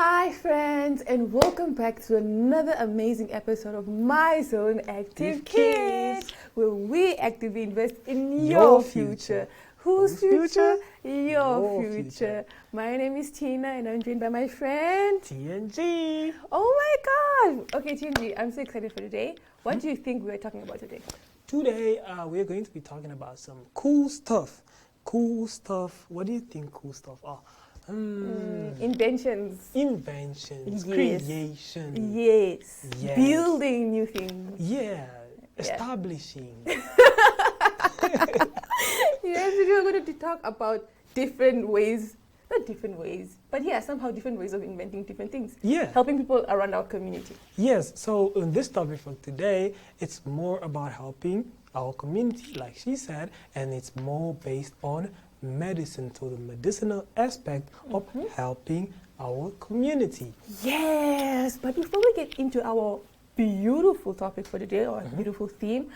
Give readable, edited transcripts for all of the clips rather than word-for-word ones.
Hi friends, and welcome back to another amazing episode of My Zone Active Kids, where we actively invest in your future. Whose future? Your future. My name is Tina and I'm joined by my friend TNG. Oh my god! Okay, TNG, I'm so excited for today. What do you think we're talking about today? Today, we're going to be talking about some cool stuff. Cool stuff. What do you think cool stuff are? Inventions. Inventions. Yes. Creation. Yes. Yes. Building new things. Yeah. Establishing. Yes, today we're going to talk about different ways, not different ways, but somehow different ways of inventing different things. Yeah. Helping people around our community. Yes. So in this topic for today, it's more about helping our community, like she said, and it's more based on medicine, so the medicinal aspect of helping our community. Yes, but before we get into our beautiful topic for today, or beautiful theme,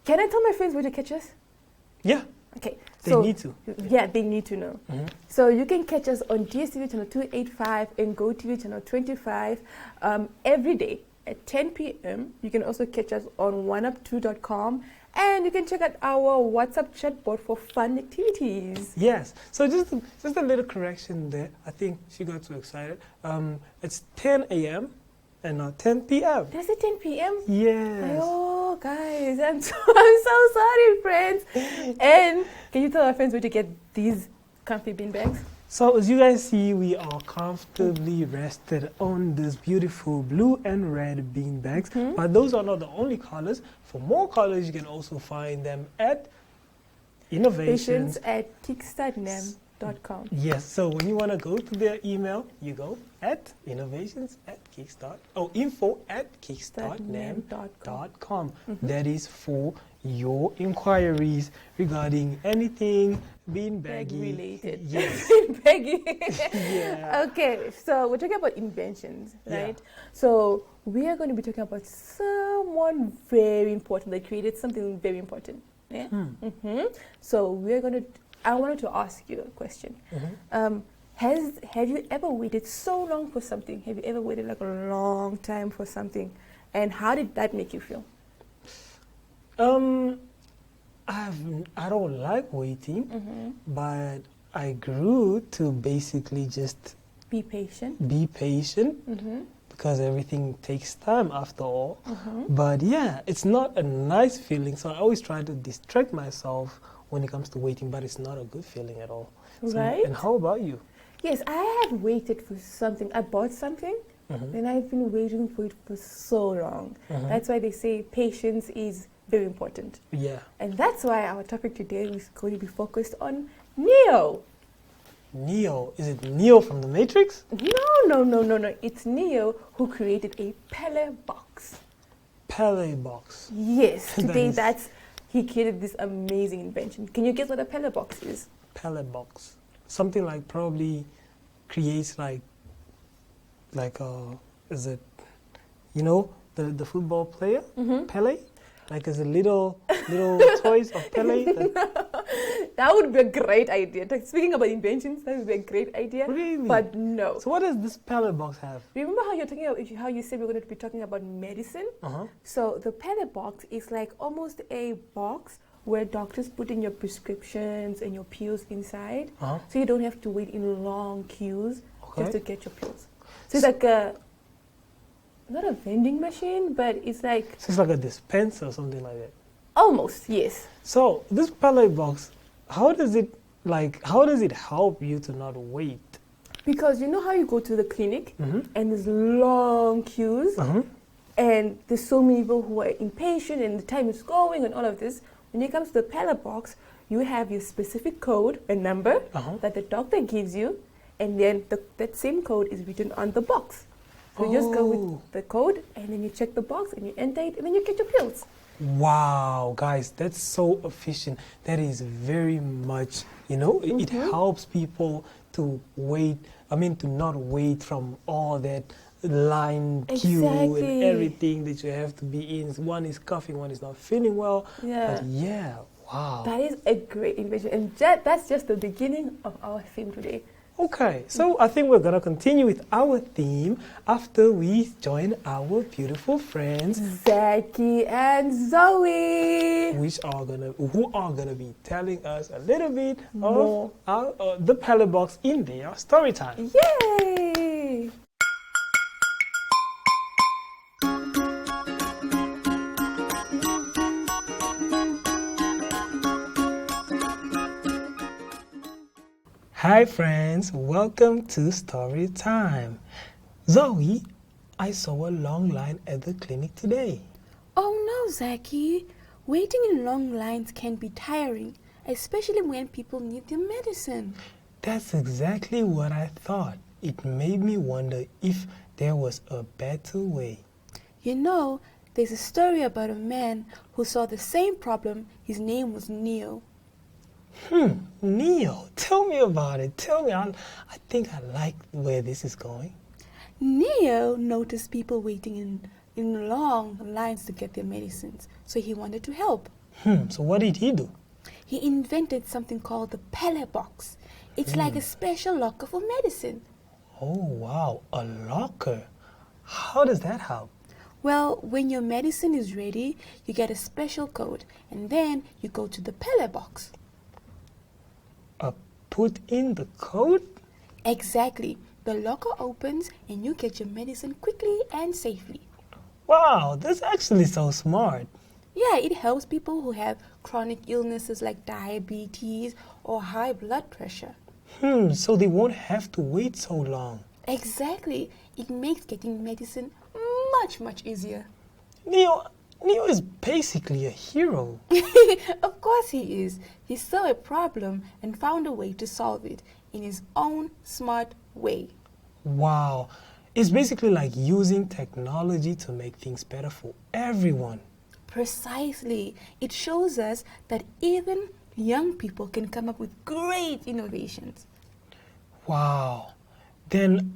can I tell my friends where to catch us? Yeah. Okay. They need to. Yeah, they need to know. So you can catch us on Dstv channel 285 and Gotv channel 25 every day at 10 p.m. You can also catch us on oneup2.com, and you can check out our WhatsApp chatbot for fun activities. Yes. So just a little correction there. I think she got too excited. It's 10 a.m. and not 10 p.m. Does it 10 p.m.? Yes. Oh, guys, I'm so sorry, friends. And can you tell our friends where to get these comfy bean bags? So as you guys see, we are comfortably rested on this beautiful blue and red bean bags. But those are not the only colors. For more colors, you can also find them at Innovations at kickstartnem.com. Yes, so when you want to go to their email, you go at info@kickstartnem.com. That is for your inquiries regarding anything beanbaggy related. Yes. Beanbaggy. Yeah. Okay, so we're talking about inventions, right? Yeah. So we are going to be talking about someone very important that created something very important. Yeah. So I wanted to ask you a question. Have you ever waited so long for something? Have you ever waited like a long time for something? And how did that make you feel? I don't like waiting, but I grew to basically just be patient. Because everything takes time after all. But yeah, it's not a nice feeling, so I always try to distract myself when it comes to waiting, but it's not a good feeling at all. So, right? And how about you? Yes, I have waited for something. I bought something, and I've been waiting for it for so long. That's why they say patience is very important. Yeah. And that's why our topic today is going to be focused on Neo. Neo? Is it Neo from the Matrix? No. It's Neo who created a Pele box. Pele box. Yes, today he created this amazing invention. Can you guess what a Pele box is? Pele box. Something like probably creates like is it, the football player, Pele? Like as a little toys of Pele? That would be a great idea. Speaking about inventions, that would be a great idea. Really? But no. So what does this Pele box have? Remember how how you said we're going to be talking about medicine? So the Pele box is like almost a box where doctors put in your prescriptions and your pills inside. So you don't have to wait in long queues just to get your pills. So it's like not a vending machine, but it's like... So it's like a dispenser or something like that? Almost, yes. So this Pele box, how does it help you to not wait? Because you know how you go to the clinic and there's long queues and there's so many people who are impatient and the time is going and all of this. When it comes to the Pele box, you have your specific code, a number that the doctor gives you, and then that same code is written on the box. So you just go with the code, and then you check the box, and you enter it, and then you get your pills. Wow, guys, that's so efficient. That is very much, it helps people to to not wait from all that line queue and everything that you have to be in. One is coughing, one is not feeling well. Yeah. But yeah, wow. That is a great invention. And that's just the beginning of our theme today. Okay, so I think we're going to continue with our theme after we join our beautiful friends, Zaki and Zoe, who are gonna be telling us a little bit More. of the palette box in their story time. Yay! Hi friends, welcome to Story Time. Zoe, I saw a long line at the clinic today. Oh no, Zaki. Waiting in long lines can be tiring, especially when people need their medicine. That's exactly what I thought. It made me wonder if there was a better way. You know, there's a story about a man who saw the same problem. His name was Neo. Neo, tell me about it. Tell me, I think I like where this is going. Neo noticed people waiting in long lines to get their medicines, so he wanted to help. So what did he do? He invented something called the pallet box. It's like a special locker for medicine. Oh wow, a locker. How does that help? Well, when your medicine is ready, you get a special code, and then you go to the pallet box. Put in the code? Exactly. The locker opens and you get your medicine quickly and safely. Wow, that's actually so smart. Yeah, it helps people who have chronic illnesses like diabetes or high blood pressure. So they won't have to wait so long. Exactly. It makes getting medicine much easier. Neo is basically a hero. Of course he is. He saw a problem and found a way to solve it in his own smart way. Wow, it's basically like using technology to make things better for everyone. Precisely. It shows us that even young people can come up with great innovations. Wow. Then,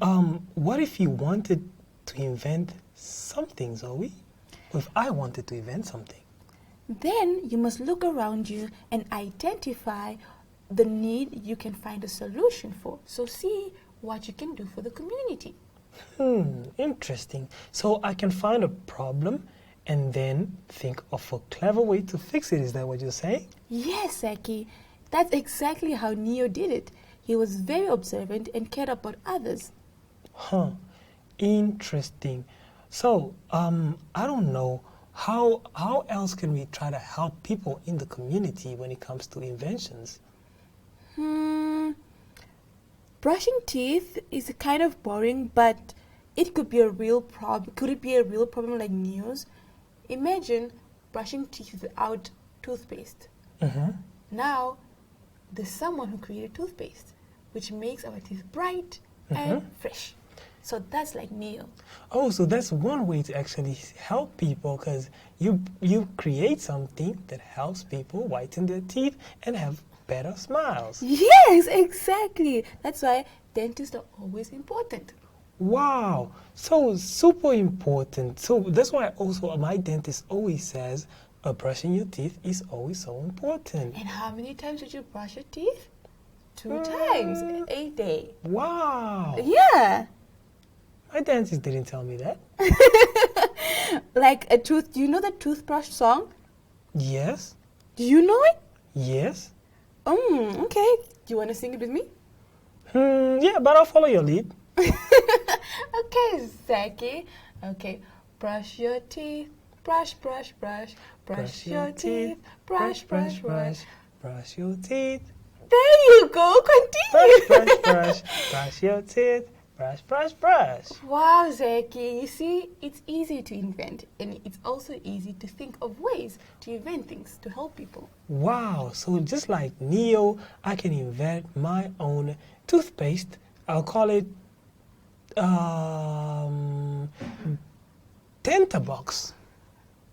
what if you wanted to invent something, Zoe? If I wanted to invent something? Then you must look around you and identify the need you can find a solution for. So see what you can do for the community. Interesting. So I can find a problem and then think of a clever way to fix it. Is that what you're saying? Yes, Saki. That's exactly how Neo did it. He was very observant and cared about others. Interesting. So, I don't know, how else can we try to help people in the community when it comes to inventions? Brushing teeth is kind of boring, but it could be a real problem. Could it be a real problem like Neo's? Imagine brushing teeth without toothpaste. Now, there's someone who created toothpaste, which makes our teeth bright and fresh. So that's like Neo. Oh, so that's one way to actually help people, because you create something that helps people whiten their teeth and have better smiles. Yes, exactly. That's why dentists are always important. Wow, so super important. So that's why also my dentist always says brushing your teeth is always so important. And how many times did you brush your teeth? 2 times a day. Wow. Yeah. My dentist didn't tell me that. Like a tooth. Do you know the toothbrush song? Yes. Do you know it? Yes. Okay. Do you want to sing it with me? Yeah, but I'll follow your lead. Okay, Zaki. Okay. Brush your teeth. Brush, brush, brush. Brush your teeth. Brush, brush, brush. Brush your teeth. There you go. Continue. Brush, brush, brush. Brush your teeth. Brush, brush, brush. Wow, Zaki. You see, it's easy to invent, and it's also easy to think of ways to invent things to help people. Wow, so just like Neo, I can invent my own toothpaste. I'll call it Dentabox.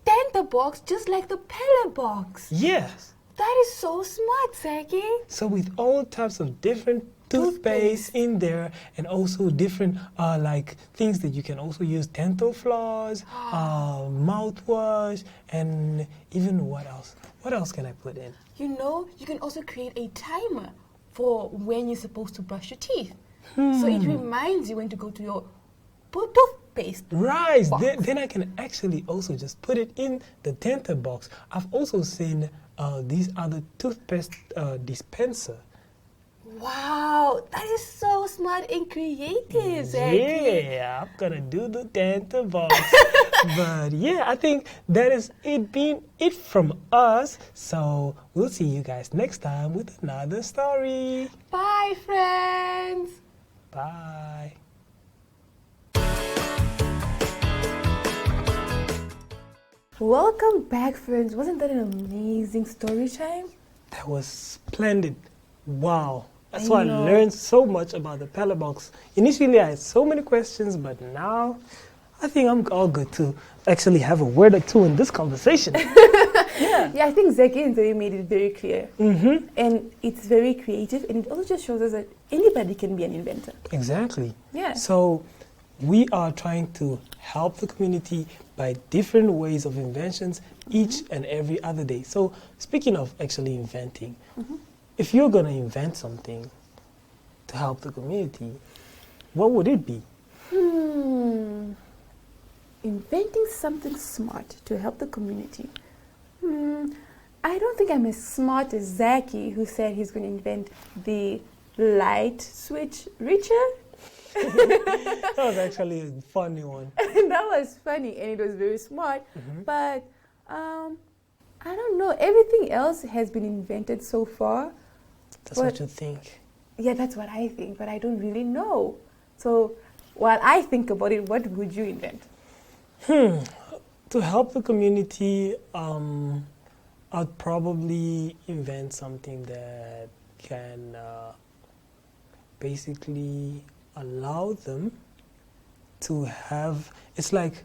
Dentabox, just like the pallet box. Yes. That is so smart, Zaki. So with all types of different toothpaste in there, and also different like things that you can also use, dental floss, mouthwash, and even what else? What else can I put in? You know, you can also create a timer for when you're supposed to brush your teeth. So it reminds you when to go to your toothpaste. Right. Then I can actually also just put it in the dental box. I've also seen these other toothpaste dispenser. Wow, that is so smart and creative, Zaki. Yeah, I'm gonna do the dental box. But yeah, I think that is it being it from us. So we'll see you guys next time with another story. Bye, friends. Bye. Welcome back, friends. Wasn't that an amazing story time? That was splendid. Wow. I So I know. learned so much about the pallet box. Initially, I had so many questions, but now I think I'm all good to actually have a word or two in this conversation. Yeah. Yeah, I think Zaki and Zoe made it very clear. Mm-hmm. And it's very creative, and it also just shows us that anybody can be an inventor. Exactly. Yeah. So we are trying to help the community by different ways of inventions each and every other day. So speaking of actually inventing, if you're going to invent something to help the community, what would it be? Inventing something smart to help the community. I don't think I'm as smart as Zaki, who said he's going to invent the light switch reacher. That was actually a funny one. That was funny, and it was very smart. But I don't know. Everything else has been invented so far. That's what you think. Yeah, that's what I think, but I don't really know. So while I think about it, what would you invent? To help the community, I'd probably invent something that can basically allow them to have, it's like,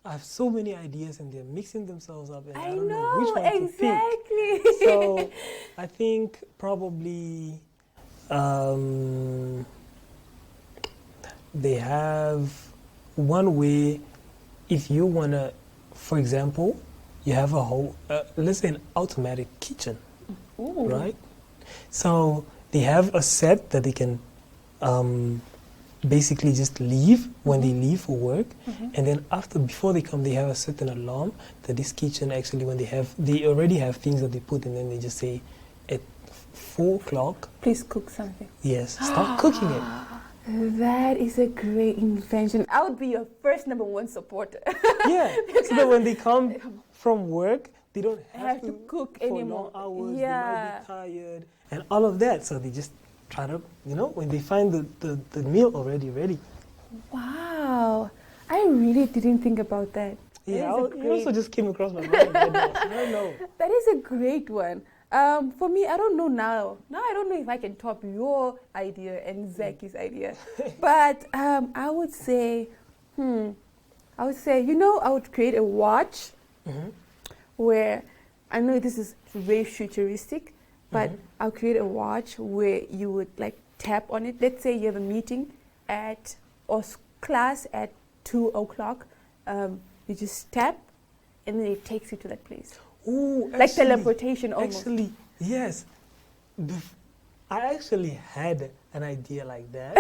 I have so many ideas and they're mixing themselves up and I don't know which one exactly. to pick. So I think probably they have one way. If you want to, for example, you have a whole, let's say an automatic kitchen, right? So they have a set that they can basically just leave when they leave for work, and then before they come, they have a certain alarm that this kitchen actually, when they already have things that they put, and then they just say at 4 o'clock, please cook something. yes, start cooking it. That is a great invention. I would be your first #1 supporter. Yeah, so that when they come from work, they don't have to cook for anymore. long hours. Yeah. They might be tired and all of that. So they just try to, when they find the meal already ready. Wow, I really didn't think about that. Yeah, it also just came across my mind right now. I don't know. That is a great one. For me, I don't know now. Now I don't know if I can top your idea and Zaki's idea. But I would say, I would create a watch where, I know this is very futuristic, but I'll create a watch where you would like tap on it. Let's say you have a meeting or class at 2 o'clock. You just tap and then it takes you to that place. Ooh, Like teleportation almost. Actually, yes. I actually had an idea like that,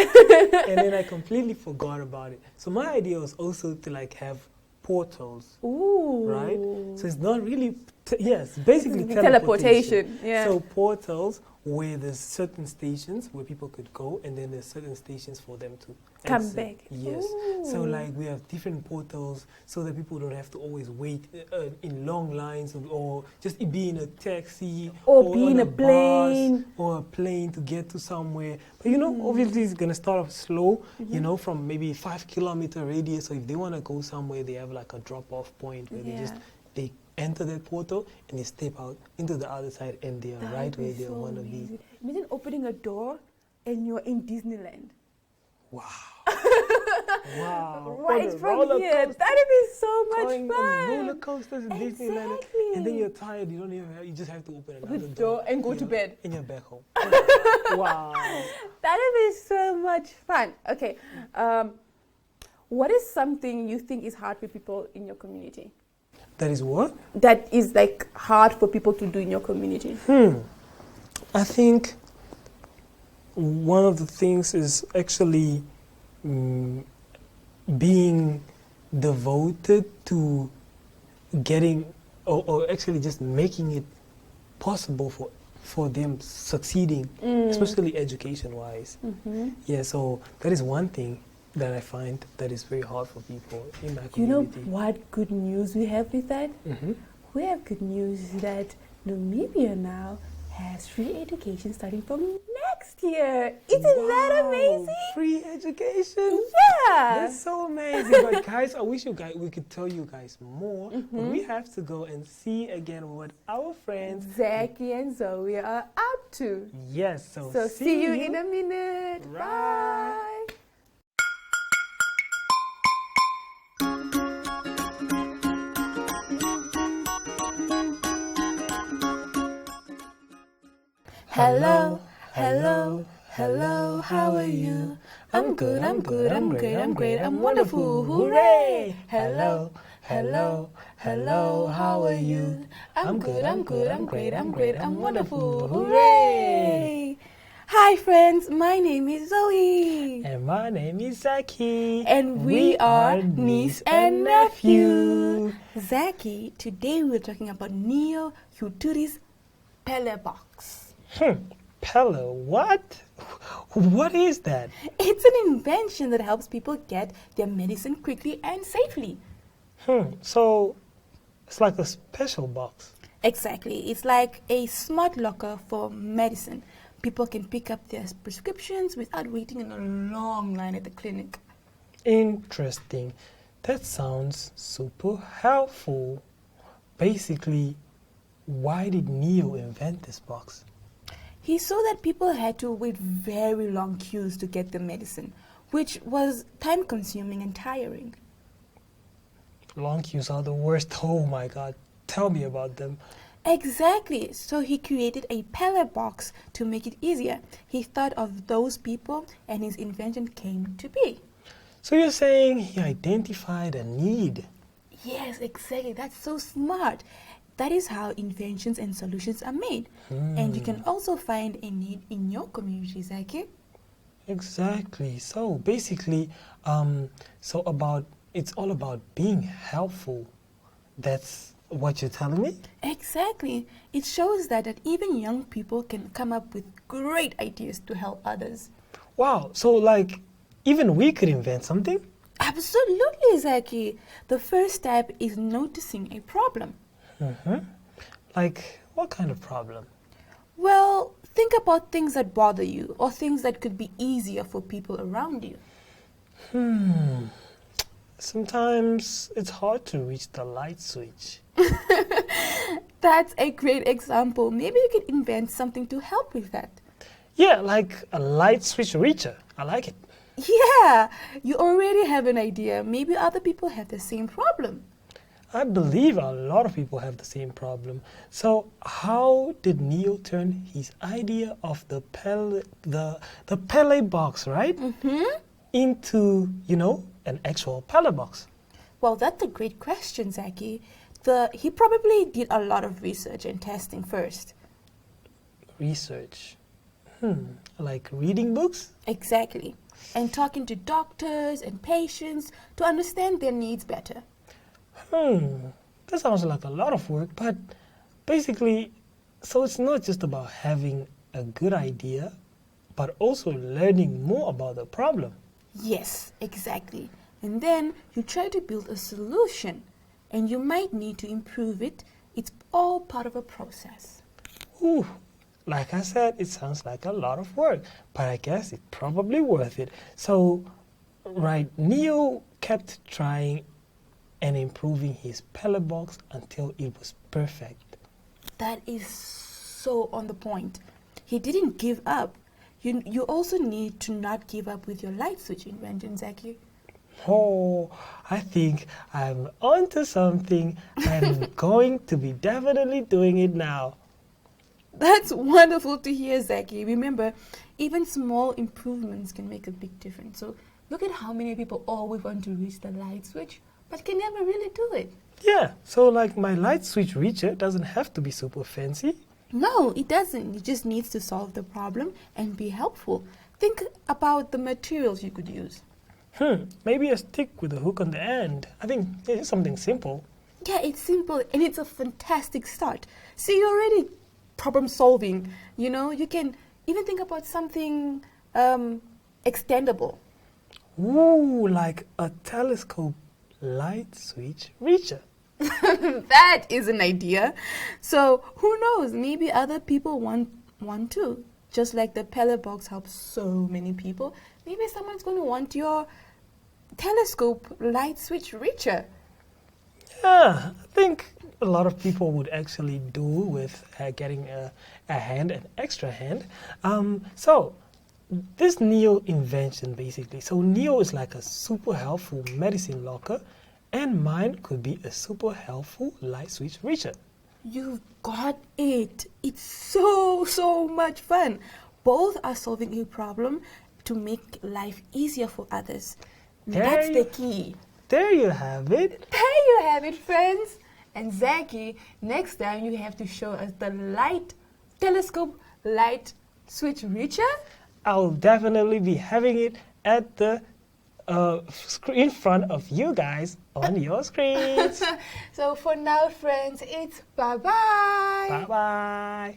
and then I completely forgot about it. So my idea was also to like have portals, Ooh. right? So it's not really, basically teleportation. Yeah. So portals where there's certain stations where people could go, and then there's certain stations for them to come exit. back. Yes. Ooh. So like we have different portals so that people don't have to always wait in long lines or just be in a taxi Or be on in a bus plane. or a plane to get to somewhere. But obviously it's gonna start off slow, from maybe 5 kilometer radius. So if they wanna go somewhere, they have like a drop off point where they enter that portal and they step out into the other side and they are right where they want to be. Imagine opening a door and you're in Disneyland. Wow. Wow. Right from here. That'd be so much going fun. on roller coasters in Disneyland. Exactly. And then you're tired, you just have to open another door and go to bed. And you're back home. Wow. That'd be so much fun. Okay. What is something you think is hard for people in your community? That is what? That is like hard for people to do in your community. I think one of the things is actually being devoted to getting, or actually just making it possible for them succeeding, especially education-wise. Yeah, so that is one thing that I find that is very hard for people in my community. You know what good news we have with that? We have good news that Namibia now has free education starting from next year. Isn't that amazing? Free education? Yeah. That's so amazing. But guys, I wish we could tell you guys more. But we have to go and see again what our friends Zaki and Zoe are up to. Yes, So see you in a minute. Right. Bye. Hello, hello, hello, how are you? I'm good, I'm good, I'm great, I'm great, I'm wonderful, hooray! Hello, hello, hello, how are you? I'm good, I'm good, I'm great, I'm great, I'm wonderful, hooray! Hi friends, my name is Zoe. And my name is Zaki. And we are niece and nephew. Zaki, today we're talking about Neo Huturi's Pele box. Pella, what? What is that? It's an invention that helps people get their medicine quickly and safely. So it's like a special box. Exactly. It's like a smart locker for medicine. People can pick up their prescriptions without waiting in a long line at the clinic. Interesting. That sounds super helpful. Basically, why did Neo invent this box? He saw that people had to wait very long queues to get the medicine, which was time-consuming and tiring. Long queues are the worst. Oh my God. Tell me about them. Exactly. So he created a Pele box to make it easier. He thought of those people and his invention came to be. So you're saying he identified a need? Yes, exactly. That's so smart. That is how inventions and solutions are made. And you can also find a need in your community, Zaki. Exactly. So basically, it's all about being helpful. That's what you're telling me? Exactly. It shows that even young people can come up with great ideas to help others. Wow. So like, even we could invent something? Absolutely, Zaki. The first step is noticing a problem. Like, what kind of problem? Well, think about things that bother you or things that could be easier for people around you. Sometimes it's hard to reach the light switch. That's a great example. Maybe you could invent something to help with that. Yeah, like a light switch reacher. I like it. Yeah, you already have an idea. Maybe other people have the same problem. I believe a lot of people have the same problem. So how did Neo turn his idea of the Pele box, right? Into, an actual Pele box? Well, that's a great question, Zaki. He probably did a lot of research and testing first. Research? Like reading books? Exactly. And talking to doctors and patients to understand their needs better. That sounds like a lot of work, but basically, so it's not just about having a good idea, but also learning more about the problem. Yes, exactly. And then you try to build a solution, and you might need to improve it. It's all part of a process. Ooh, like I said, it sounds like a lot of work, but I guess it's probably worth it. So, right, Neo kept trying and improving his Pele box until it was perfect. That is so on the point. He didn't give up. You also need to not give up with your light switch invention, Zaki. Oh, I think I'm onto something and I'm going to be definitely doing it now. That's wonderful to hear, Zaki. Remember, even small improvements can make a big difference. So look at how many people always want to reach the light switch, but can never really do it. Yeah, so like my light switch reacher doesn't have to be super fancy. No, it doesn't. It just needs to solve the problem and be helpful. Think about the materials you could use. Maybe a stick with a hook on the end. I think it's something simple. Yeah, it's simple and it's a fantastic start. See, you're already problem solving. You know, you can even think about something extendable. Ooh, like a telescope light switch reacher. That is an idea. So who knows? Maybe other people want one too. Just like the pellet box helps so many people, maybe someone's going to want your telescope light switch reacher. Yeah, I think a lot of people would actually do with getting a hand, an extra hand. So this Neo invention basically. So Neo is like a super helpful medicine locker, and mine could be a super helpful light switch reacher. You've got it. It's so much fun. Both are solving a problem to make life easier for others. That's the key. There you have it. There you have it, friends. And Zaki, next time you have to show us the telescope light switch reacher. I'll definitely be having it at the in front of you guys on your screens. So for now, friends, it's bye-bye. Bye-bye.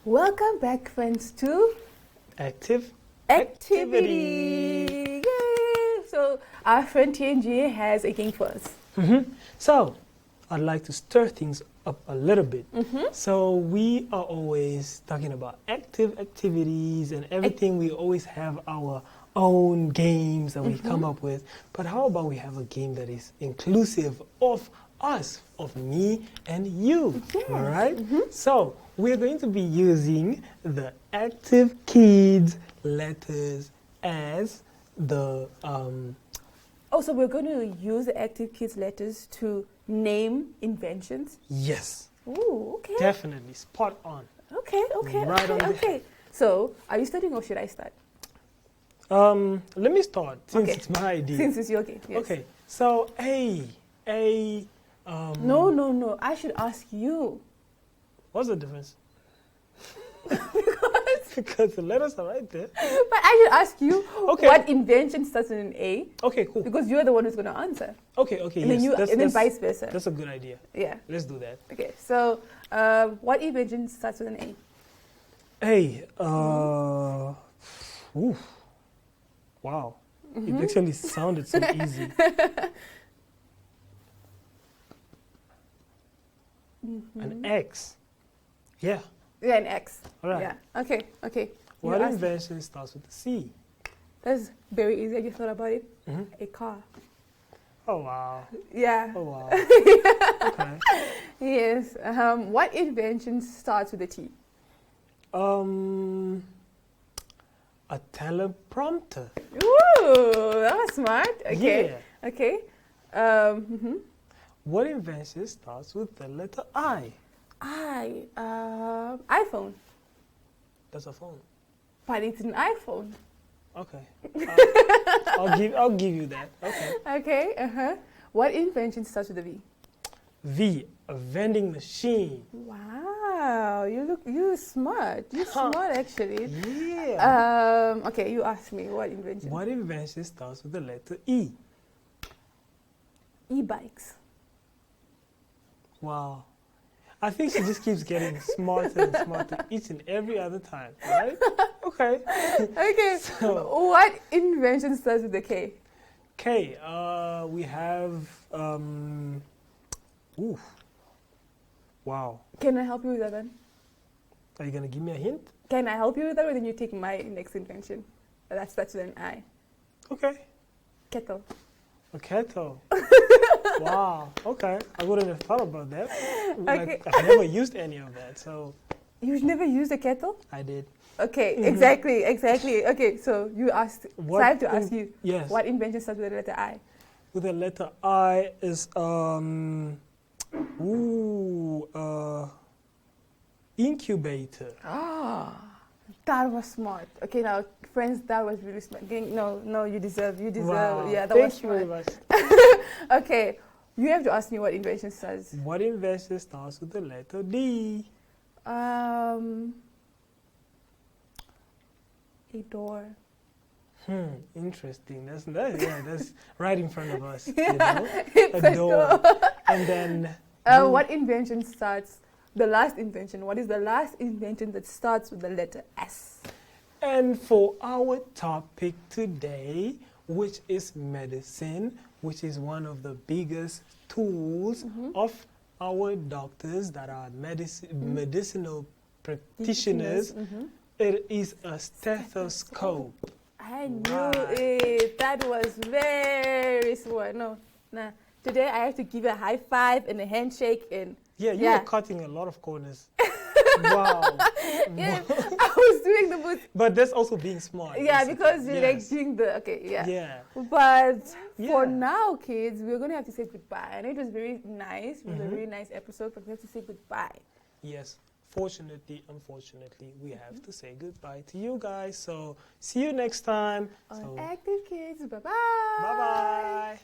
Welcome back, friends, to Active Activity. Yay! So our friend TNG has a game for us. So I'd like to stir things up a little bit. So we are always talking about active activities and everything. We always have our own games that we come up with. But how about we have a game that is inclusive of us, of me and you, all right? So we're going to be using the Active Kids letters as the... So we're going to use the Active Kids letters to name inventions? Yes. Ooh, okay. Definitely, spot on. Okay. Right on the head. So, are you starting or should I start? Let me start since it's my idea. Since it's your game, yes. Okay, so No. I should ask you. What's the difference? Because the letters are right there. But I should ask you what invention starts with an A. Okay, cool. Because you're the one who's going to answer. Okay, And yes. then vice versa. That's a good idea. Yeah. Let's do that. Okay, so what invention starts with an A? Wow. It actually sounded so easy. An X. Yeah. Yeah, an X. All right. Yeah. Okay. What invention starts with a C? That's very easy. I just thought about it. A car. Oh, wow. Yeah. Oh, wow. Okay. Yes. What invention starts with a T? A teleprompter. Ooh, that was smart. Okay. Yeah. Okay. What invention starts with the letter I? iPhone. That's a phone. But it's an iPhone. Okay. I'll give you that. Okay. Okay. What invention starts with a V? V, a vending machine. Wow, you're smart. You're smart actually. Yeah. Okay, you ask me what invention. What invention starts with the letter E? E-bikes. Wow. I think she just keeps getting smarter and smarter each and every other time, right? Okay. Okay. So, what invention starts with a K? K, we have, wow. Can I help you with that one? Are you going to give me a hint? Can I help you with that, or then you take my next invention? That starts with an I. Okay. Kettle. A kettle. Wow. Okay. I wouldn't have thought about that. Okay. I've never used any of that, so. You've never used a kettle? I did. Okay, exactly. Okay, so you asked. So I have to ask you. Yes. What invention starts with the letter I? With the letter I is incubator. That was smart. Okay, now, friends, that was really smart. No, you deserve. Wow. Yeah, that Thank was you very smart. much. Okay, you have to ask me what invention starts. What invention starts with the letter D? A door. Interesting. That's right in front of us. Yeah, You know? it's A door. And then what invention starts? The last invention. What is the last invention that starts with the letter S? And for our topic today, which is medicine, which is one of the biggest tools of our doctors that are medicinal practitioners, it is a stethoscope. I knew it. That was very smart. Nah. Today I have to give a high five and a handshake and Yeah, you were cutting a lot of corners. Wow. Yeah, I was doing the most. But that's also being smart. Yeah, basically. because you're like Yes. doing the Yeah. But for Yeah. now, kids, we're gonna have to say goodbye. I know it was very nice. It was a very nice episode, but we have to say goodbye. Yes. Fortunately, unfortunately, we have to say goodbye to you guys. So see you next time. On Active Kids. Bye bye. Bye bye.